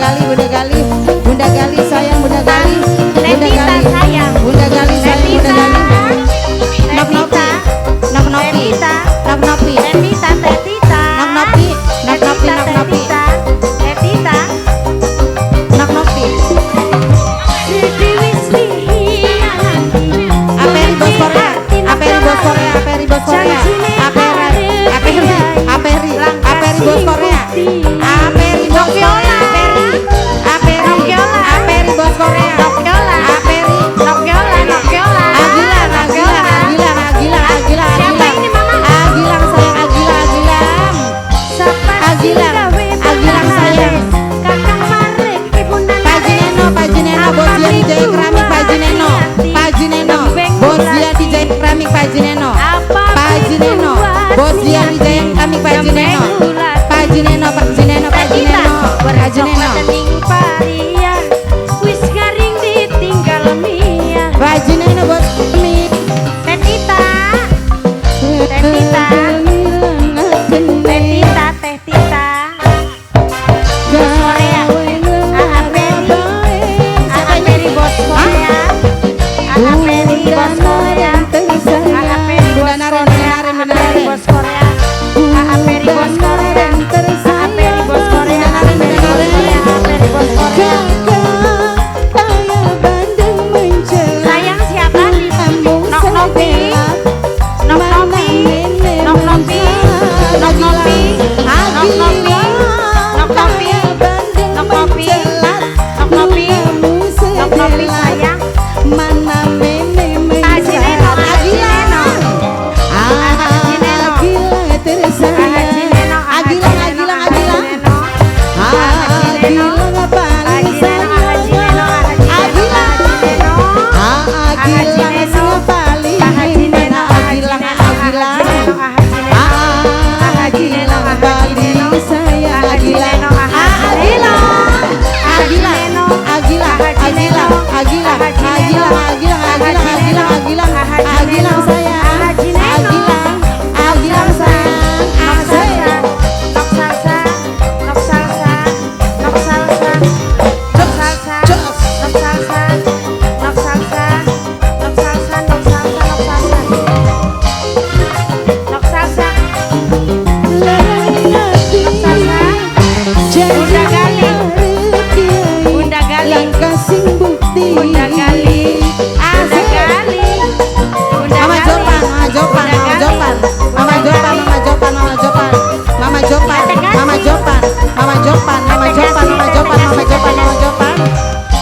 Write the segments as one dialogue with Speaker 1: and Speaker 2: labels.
Speaker 1: Gali, Bunda Gali, Bunda Gali sayang, Bunda Gali, Bunda
Speaker 2: Tevita
Speaker 1: Gali,
Speaker 2: sayang,
Speaker 1: Bunda Gali sayang, Bunda Gali. Nok
Speaker 2: Tevita,
Speaker 1: Nok Nopi,
Speaker 2: Tevita,
Speaker 1: Nok Nopi,
Speaker 2: Tevita, Tevita,
Speaker 1: Nok Nopi, Nok Nopi, Nok Nopi,
Speaker 2: Tevita,
Speaker 1: Nok Nopi.
Speaker 2: Siti Wisli,
Speaker 1: Aperi bos Korea, Aperi bos Korea, Aperi bos Korea, Aperi, Aperi, Aperi, Aperi bos Korea, Aperi bos Korea, Aperi, Aperi bos Korea,
Speaker 2: Nokyola,
Speaker 1: Aperi,
Speaker 2: Nokyola, Nokyola.
Speaker 1: Agilan, Agilan, Agilan, Agilan, Agilan,
Speaker 2: Siapa
Speaker 1: Agilan.
Speaker 2: ini, Mama?
Speaker 1: Agilan sayang, Agilan, Agilan. Agilan, Agilan sayang.
Speaker 2: Kakang Marek, Ibunda
Speaker 1: Pak Jineno, Pak Jineno, bos dia di Jaya Keramik, Pak Jineno, Pak Jineno, bos dia di Jaya Keramik, Pak Jineno, Pak Jineno, bos dia di Jaya Keramik, Pak Jineno, Pak Jineno, Pak Jineno, Pak Jineno, Pak Jineno,
Speaker 2: wis garing ditinggal Mia.
Speaker 1: Pak Jineno, bos kami.
Speaker 2: Tevita, Tevita, Tevita, Tevita. Korea, Aperi bos Korea, Aperi bos Korea,
Speaker 1: Bunda Naren, Bunda Naren, Bunda
Speaker 2: Aperi
Speaker 1: Naren.
Speaker 2: bos Korea, Aperi bos Korea, Aperi bos Korea, Aperi bos Korea. Sayang siapa nih? Nok Nopi, Nok Nopi, Nok Nopi, Nok Nopi, Nok Nopi, Nok Nopi, Nok Nopi, Nok Nopi, Nok Nopi sayang.
Speaker 1: Mana mene
Speaker 2: Ajineno, Ajineno,
Speaker 1: Agila tersayang.
Speaker 2: Ajineno,
Speaker 1: Agilang, Agilang, Agilang. Agilang paling sayang. Agilang, Agilang sing paling mana Agilang, Agilang. Agilang paling sayang. Agilang, Agilang, Agilang, Agilang, Agilang, Agilang, Agilang, Agilang, Agilang, Agilang sayang. Agilang, Agilang sayang. Asik.
Speaker 2: Nok salsa, nok salsa, nok salsa, nok salsa,
Speaker 1: Jos.
Speaker 2: nok salsa, nok salsa, nok salsa, nok salsa, nok salsa, nok salsa. Bunda Gali, Bunda Gali,
Speaker 1: Langkah sing bukti.
Speaker 2: Bunda Gali, Bunda Gali, Bunda
Speaker 1: Mama
Speaker 2: Gali.
Speaker 1: Jopan, Mama Jopan, Mama Jopan, Mama Jopan, Mama Jopan, Mama Jopan, Mama Jopan, Mama Jopan, Mama Jopan, Mama Jopan, Mama Jopan, Mama Jopan,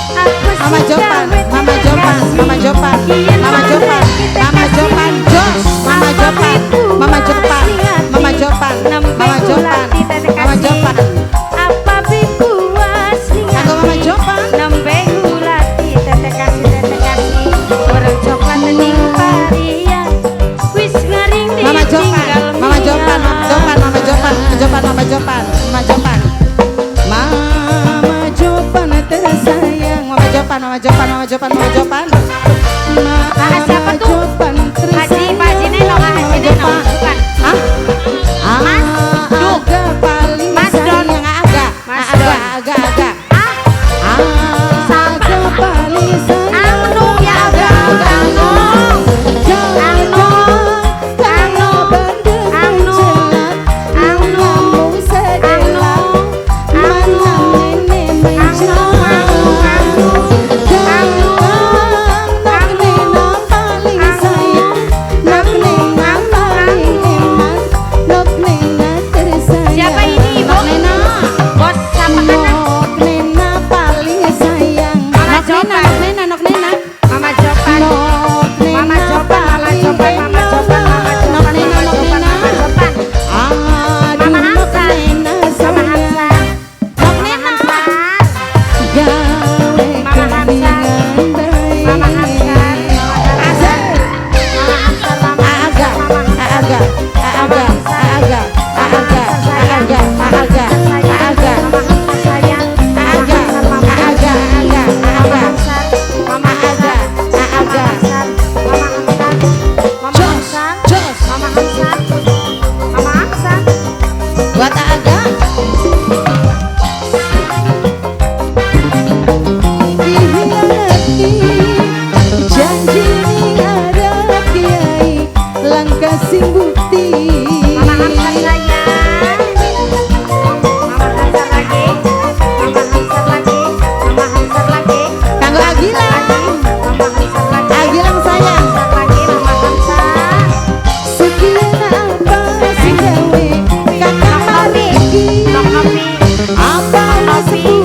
Speaker 1: Mama Jopan, Mama Jopan, Mama Jopan, Mama Jopan, Mama Jopan, Mama Jopan, Jos, Mama Jopan, Mama Jopan, Mama Jopan, Mama Jopan, Mama Jopan,
Speaker 2: Apa bikuas
Speaker 1: Kagak Mama Jopan.
Speaker 2: nembe gulati tete kasih orang coklat ning paria wis ngaring
Speaker 1: Mama Jopan, Mama Jopan, Mama Jopan, Mama Jopan, Mama Jopan, Mama Jopan, Mama Jopan, Mama Jopan tersayang. Mama Jopan, Mama Jopan, Mama Jopan, Mama Jopan,
Speaker 2: siapa
Speaker 1: Mama
Speaker 2: tuh?
Speaker 1: Jopan
Speaker 2: Haji
Speaker 1: tersayang.
Speaker 2: Haji Neno, Haji Neno bukan
Speaker 1: Hah?
Speaker 2: Mas Duk.
Speaker 1: Aga paling
Speaker 2: Mas Don.
Speaker 1: sayang. Aga,
Speaker 2: Mas
Speaker 1: aga,
Speaker 2: Don.
Speaker 1: aga, aga.
Speaker 2: ah
Speaker 1: Aga paling sayang.
Speaker 2: anu ya aga anu anu anu anu siapa ini ibu? Bos siapa kanan?
Speaker 1: Nok Nena paling sayang.
Speaker 2: Mama
Speaker 1: Nok Nena,
Speaker 2: Jopan.
Speaker 1: Nok Nena, Nok Nena.
Speaker 2: Kopi